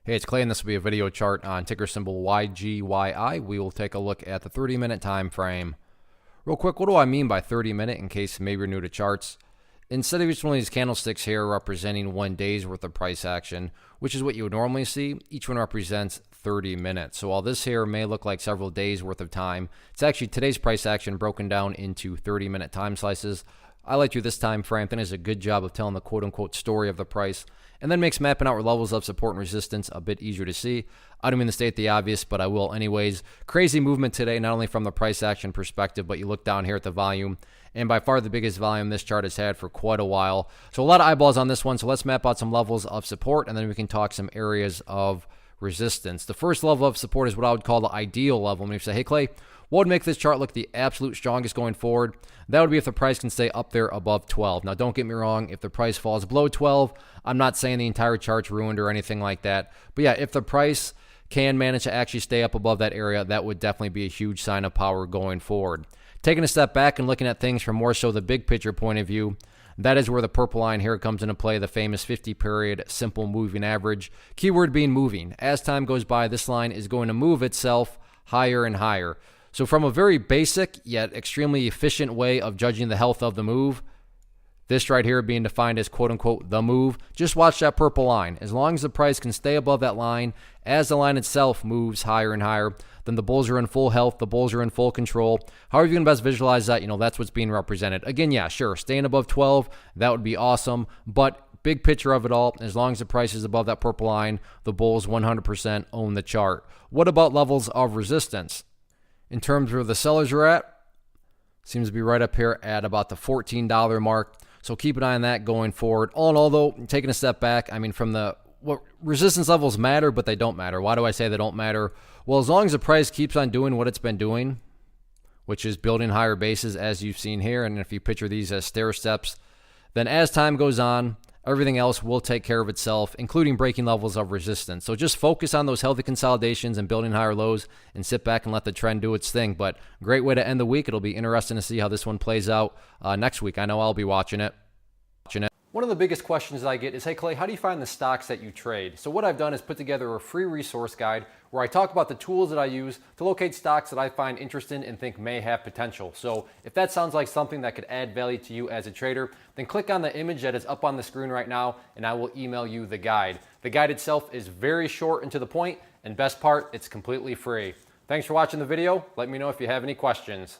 Hey, it's Clay, and this will be a video chart on ticker symbol YGYI. We will take a look at the 30-minute time frame. Real quick, what do I mean by 30-minute in case maybe you're new to charts? Instead of each one of these candlesticks here representing 1 day's worth of price action, which is what you would normally see, each one represents 30 minutes. So while this here may look like several days worth of time, it's actually today's price action broken down into 30-minute time slices. I like to this time frame. I think it's a good job of telling the quote-unquote story of the price, and then makes mapping out levels of support and resistance a bit easier to see. I don't mean to state the obvious, but I will anyways. Crazy movement today, not only from the price action perspective, but you look down here at the volume, and by far the biggest volume this chart has had for quite a while. So a lot of eyeballs on this one, so let's map out some levels of support, and then we can talk some areas of resistance. The first level of support is what I would call the ideal level. And if you say, hey Clay, what would make this chart look the absolute strongest going forward? That would be if the price can stay up there above 12. Now, don't get me wrong. If the price falls below 12, I'm not saying the entire chart's ruined or anything like that. But yeah, if the price can manage to actually stay up above that area, that would definitely be a huge sign of power going forward. Taking a step back and looking at things from more so the big picture point of view, that is where the purple line here comes into play, the famous 50-period simple moving average. Keyword being moving. As time goes by, this line is going to move itself higher and higher. So from a very basic yet extremely efficient way of judging the health of the move, this right here being defined as quote-unquote the move, just watch that purple line. As long as the price can stay above that line, as the line itself moves higher and higher, then the bulls are in full health, the bulls are in full control. However you can best visualize that, that's what's being represented. Again, yeah, sure, staying above 12, that would be awesome, but big picture of it all, as long as the price is above that purple line, the bulls 100% own the chart. What about levels of resistance? In terms of where the sellers are at, seems to be right up here at about the $14 mark. So keep an eye on that going forward. All in all, though, taking a step back, I mean, from what resistance levels matter, but they don't matter. Why do I say they don't matter? Well, as long as the price keeps on doing what it's been doing, which is building higher bases, as you've seen here, and if you picture these as stair steps, then as time goes on, everything else will take care of itself, including breaking levels of resistance. So just focus on those healthy consolidations and building higher lows and sit back and let the trend do its thing. But great way to end the week. It'll be interesting to see how this one plays out next week. I know I'll be watching it. One of the biggest questions that I get is, hey Clay, how do you find the stocks that you trade? So what I've done is put together a free resource guide where I talk about the tools that I use to locate stocks that I find interesting and think may have potential. So if that sounds like something that could add value to you as a trader, then click on the image that is up on the screen right now and I will email you the guide. The guide itself is very short and to the point, and best part, it's completely free. Thanks for watching the video. Let me know if you have any questions.